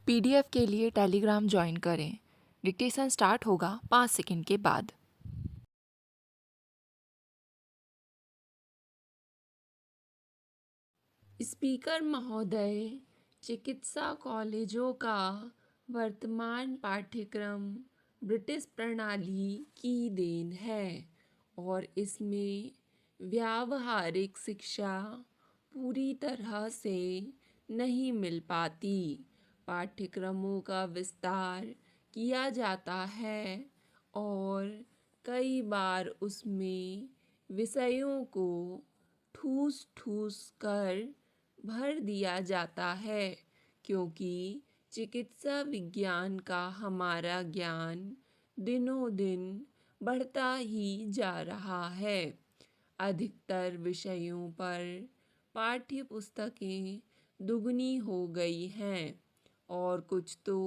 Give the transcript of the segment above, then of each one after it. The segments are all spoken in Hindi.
पीडीएफ के लिए टेलीग्राम ज्वाइन करें। डिक्टेशन स्टार्ट होगा 5 सेकंड के बाद। स्पीकर महोदय, चिकित्सा कॉलेजों का वर्तमान पाठ्यक्रम ब्रिटिश प्रणाली की देन है और इसमें व्यावहारिक शिक्षा पूरी तरह से नहीं मिल पाती। पाठ्यक्रमों का विस्तार किया जाता है और कई बार उसमें विषयों को ठूस ठूस कर भर दिया जाता है, क्योंकि चिकित्सा विज्ञान का हमारा ज्ञान दिनों दिन बढ़ता ही जा रहा है। अधिकतर विषयों पर पाठ्य पुस्तकें दुगनी हो गई हैं और कुछ तो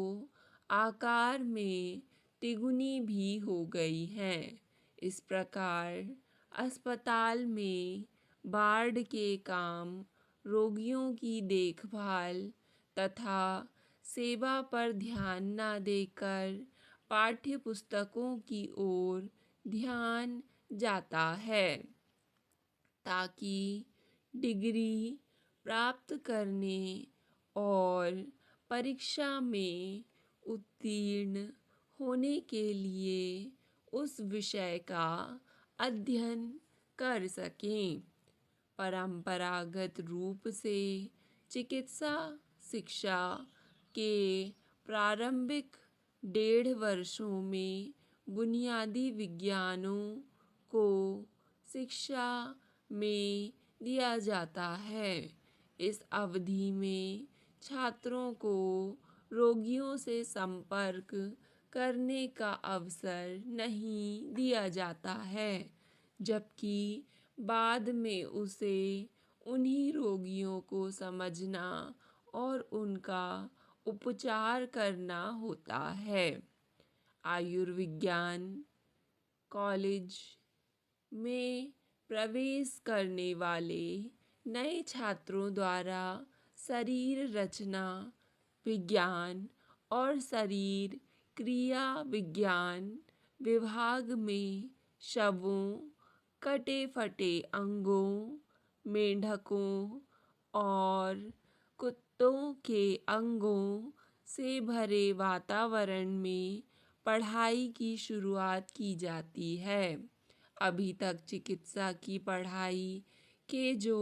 आकार में तिगुनी भी हो गई हैं। इस प्रकार अस्पताल में वार्ड के काम, रोगियों की देखभाल तथा सेवा पर ध्यान न देकर पाठ्य पुस्तकों की ओर ध्यान जाता है, ताकि डिग्री प्राप्त करने और परीक्षा में उत्तीर्ण होने के लिए उस विषय का अध्ययन कर सकें। परंपरागत रूप से चिकित्सा शिक्षा के प्रारंभिक 1.5 वर्षों में बुनियादी विज्ञानों को शिक्षा में दिया जाता है। इस अवधि में छात्रों को रोगियों से संपर्क करने का अवसर नहीं दिया जाता है, जबकि बाद में उसे उन्हीं रोगियों को समझना और उनका उपचार करना होता है। आयुर्विज्ञान कॉलेज में प्रवेश करने वाले नए छात्रों द्वारा शरीर रचना विज्ञान और शरीर क्रिया विज्ञान विभाग में शवों, कटे फटे अंगों, मेंढकों और कुत्तों के अंगों से भरे वातावरण में पढ़ाई की शुरुआत की जाती है। अभी तक चिकित्सा की पढ़ाई के जो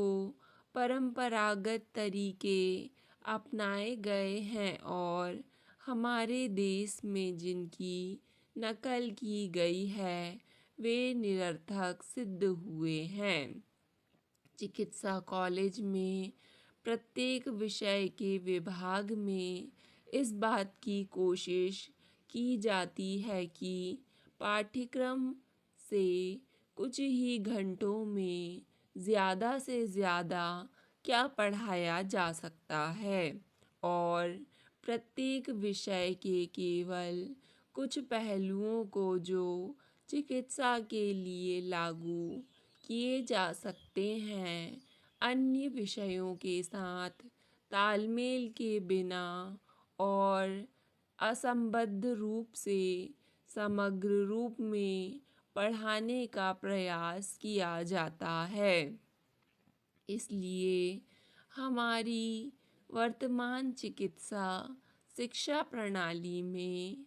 परंपरागत तरीके अपनाए गए हैं और हमारे देश में जिनकी नकल की गई है, वे निरर्थक सिद्ध हुए हैं। चिकित्सा कॉलेज में प्रत्येक विषय के विभाग में इस बात की कोशिश की जाती है कि पाठ्यक्रम से कुछ ही घंटों में ज़्यादा से ज़्यादा क्या पढ़ाया जा सकता है और प्रत्येक विषय के केवल कुछ पहलुओं को जो चिकित्सा के लिए लागू किए जा सकते हैं, अन्य विषयों के साथ तालमेल के बिना और असंबद्ध रूप से समग्र रूप में पढ़ाने का प्रयास किया जाता है। इसलिए हमारी वर्तमान चिकित्सा शिक्षा प्रणाली में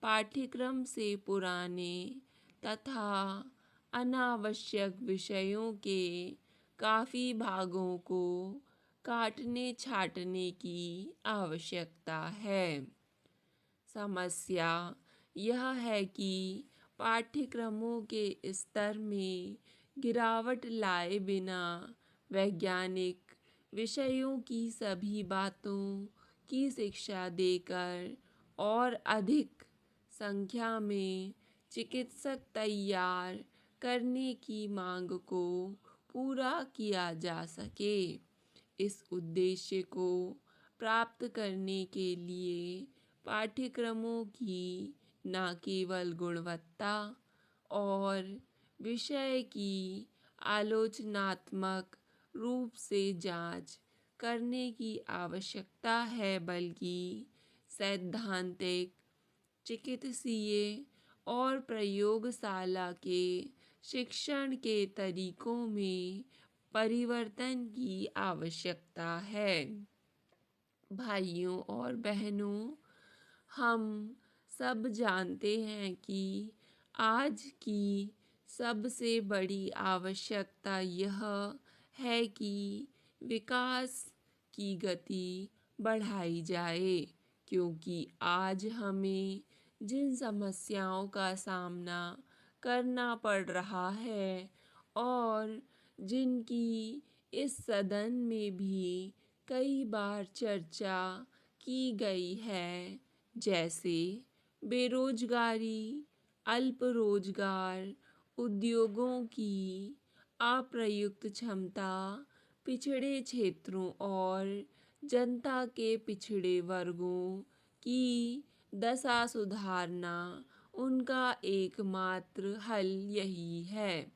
पाठ्यक्रम से पुराने तथा अनावश्यक विषयों के काफ़ी भागों को काटने छाँटने की आवश्यकता है। समस्या यह है कि पाठ्यक्रमों के स्तर में गिरावट लाए बिना वैज्ञानिक विषयों की सभी बातों की शिक्षा देकर और अधिक संख्या में चिकित्सक तैयार करने की मांग को पूरा किया जा सके। इस उद्देश्य को प्राप्त करने के लिए पाठ्यक्रमों की न केवल गुणवत्ता और विषय की आलोचनात्मक रूप से जांच करने की आवश्यकता है, बल्कि सैद्धांतिक, चिकित्सीय और प्रयोगशाला के शिक्षण के तरीकों में परिवर्तन की आवश्यकता है। भाइयों और बहनों, हम सब जानते हैं कि आज की सबसे बड़ी आवश्यकता यह है कि विकास की गति बढ़ाई जाए, क्योंकि आज हमें जिन समस्याओं का सामना करना पड़ रहा है और जिनकी इस सदन में भी कई बार चर्चा की गई है, जैसे बेरोजगारी, अल्प रोजगार, उद्योगों की अप्रयुक्त क्षमता, पिछड़े क्षेत्रों और जनता के पिछड़े वर्गों की दशा सुधारना, उनका एकमात्र हल यही है।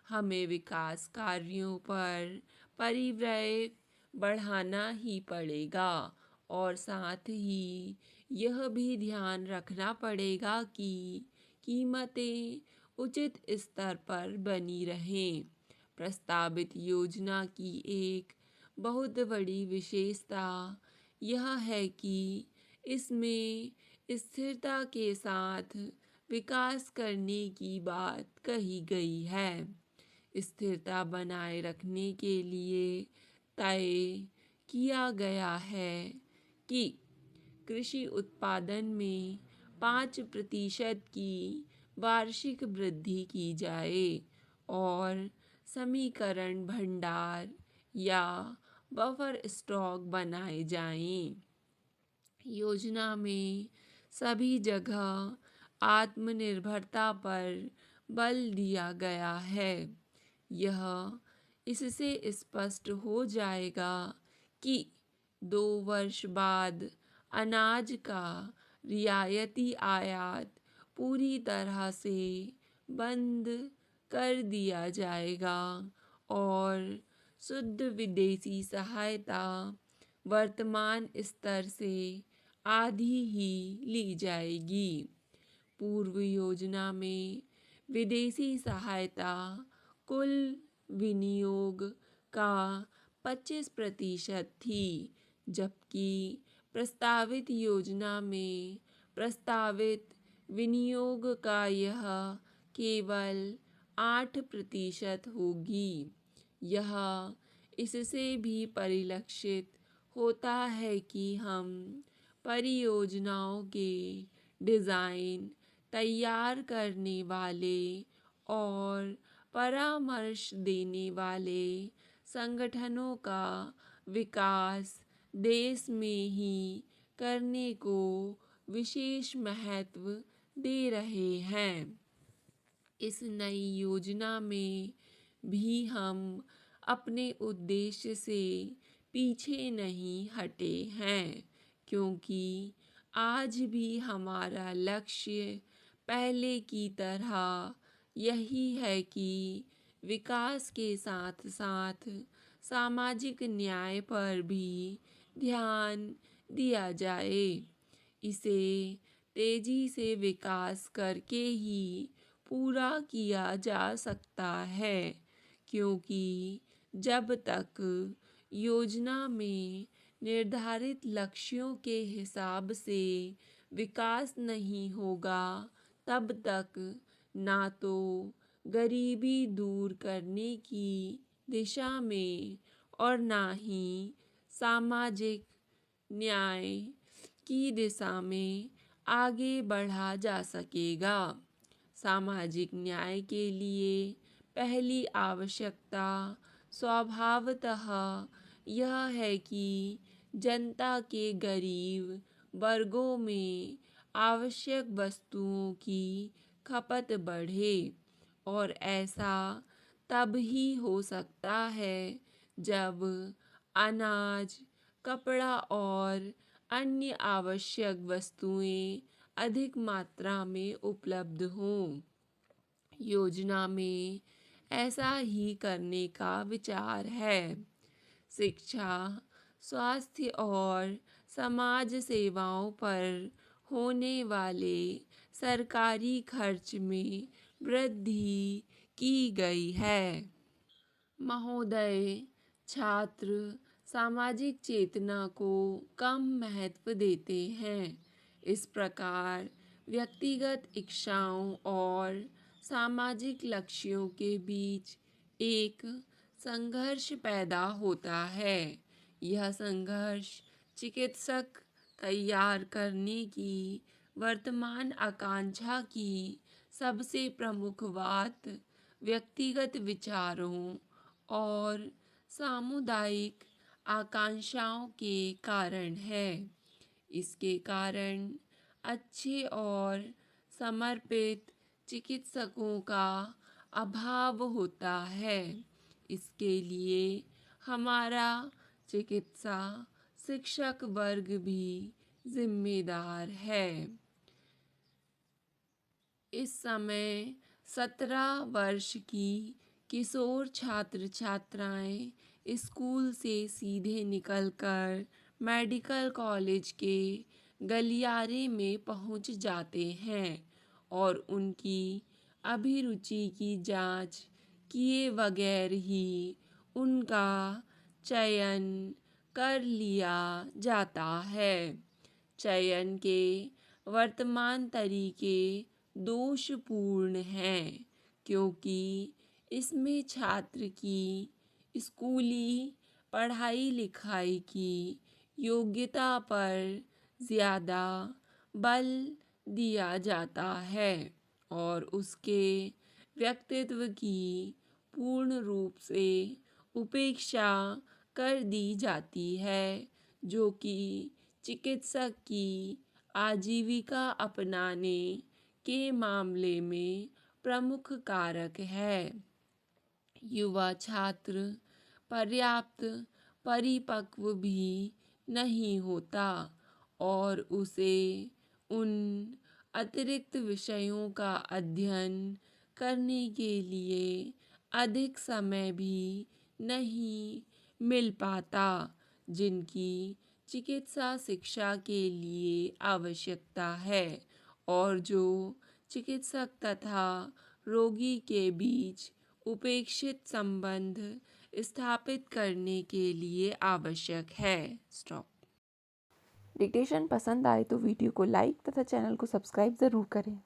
हमें विकास कार्यों पर परिव्यय बढ़ाना ही पड़ेगा और साथ ही यह भी ध्यान रखना पड़ेगा कि कीमतें उचित स्तर पर बनी रहें। प्रस्तावित योजना की एक बहुत बड़ी विशेषता यह है कि इसमें स्थिरता के साथ विकास करने की बात कही गई है। स्थिरता बनाए रखने के लिए तय किया गया है कि कृषि उत्पादन में 5% की वार्षिक वृद्धि की जाए और समीकरण भंडार या बफर स्टॉक बनाए जाएं। योजना में सभी जगह आत्मनिर्भरता पर बल दिया गया है। यह इससे स्पष्ट हो जाएगा कि 2 वर्ष बाद अनाज का रियायती आयात पूरी तरह से बंद कर दिया जाएगा और शुद्ध विदेशी सहायता वर्तमान स्तर से आधी ही ली जाएगी। पूर्व योजना में विदेशी सहायता कुल विनियोग का 25% थी, जबकि प्रस्तावित योजना में प्रस्तावित विनियोग का यह केवल 8% होगी। यह इससे भी परिलक्षित होता है कि हम परियोजनाओं के डिज़ाइन तैयार करने वाले और परामर्श देने वाले संगठनों का विकास देश में ही करने को विशेष महत्व दे रहे हैं। इस नई योजना में भी हम अपने उद्देश्य से पीछे नहीं हटे हैं, क्योंकि आज भी हमारा लक्ष्य पहले की तरह यही है कि विकास के साथ साथ सामाजिक न्याय पर भी ध्यान दिया जाए। इसे तेजी से विकास करके ही पूरा किया जा सकता है, क्योंकि जब तक योजना में निर्धारित लक्ष्यों के हिसाब से विकास नहीं होगा, तब तक ना तो गरीबी दूर करने की दिशा में और ना ही सामाजिक न्याय की दिशा में आगे बढ़ा जा सकेगा। सामाजिक न्याय के लिए पहली आवश्यकता स्वभावतः यह है कि जनता के गरीब वर्गों में आवश्यक वस्तुओं की खपत बढ़े, और ऐसा तब ही हो सकता है जब अनाज, कपड़ा और अन्य आवश्यक वस्तुएं अधिक मात्रा में उपलब्ध हों। योजना में ऐसा ही करने का विचार है। शिक्षा, स्वास्थ्य और समाज सेवाओं पर होने वाले सरकारी खर्च में वृद्धि की गई है। महोदय, छात्र सामाजिक चेतना को कम महत्व देते हैं। इस प्रकार व्यक्तिगत इच्छाओं और सामाजिक लक्ष्यों के बीच एक संघर्ष पैदा होता है। यह संघर्ष चिकित्सक तैयार करने की वर्तमान आकांक्षा की सबसे प्रमुख बात व्यक्तिगत विचारों और सामुदायिक आकांक्षाओं के कारण है। इसके कारण अच्छे और समर्पित चिकित्सकों का अभाव होता है। इसके लिए हमारा चिकित्सा शिक्षक वर्ग भी जिम्मेदार है। इस समय 17 वर्ष की किशोर छात्र छात्राएं स्कूल से सीधे निकलकर मेडिकल कॉलेज के गलियारे में पहुंच जाते हैं और उनकी अभिरुचि की जांच किए बगैर ही उनका चयन कर लिया जाता है। चयन के वर्तमान तरीके दोषपूर्ण हैं क्योंकि इसमें छात्र की स्कूली पढ़ाई लिखाई की योग्यता पर ज़्यादा बल दिया जाता है और उसके व्यक्तित्व की पूर्ण रूप से उपेक्षा कर दी जाती है, जो कि चिकित्सक की आजीविका अपनाने के मामले में प्रमुख कारक है। युवा छात्र पर्याप्त परिपक्व भी नहीं होता और उसे उन अतिरिक्त विषयों का अध्ययन करने के लिए अधिक समय भी नहीं मिल पाता, जिनकी चिकित्सा शिक्षा के लिए आवश्यकता है और जो चिकित्सक तथा रोगी के बीच उपेक्षित संबंध स्थापित करने के लिए आवश्यक है। स्टॉप। डिक्टेशन पसंद आए तो वीडियो को लाइक तथा चैनल को सब्सक्राइब ज़रूर करें।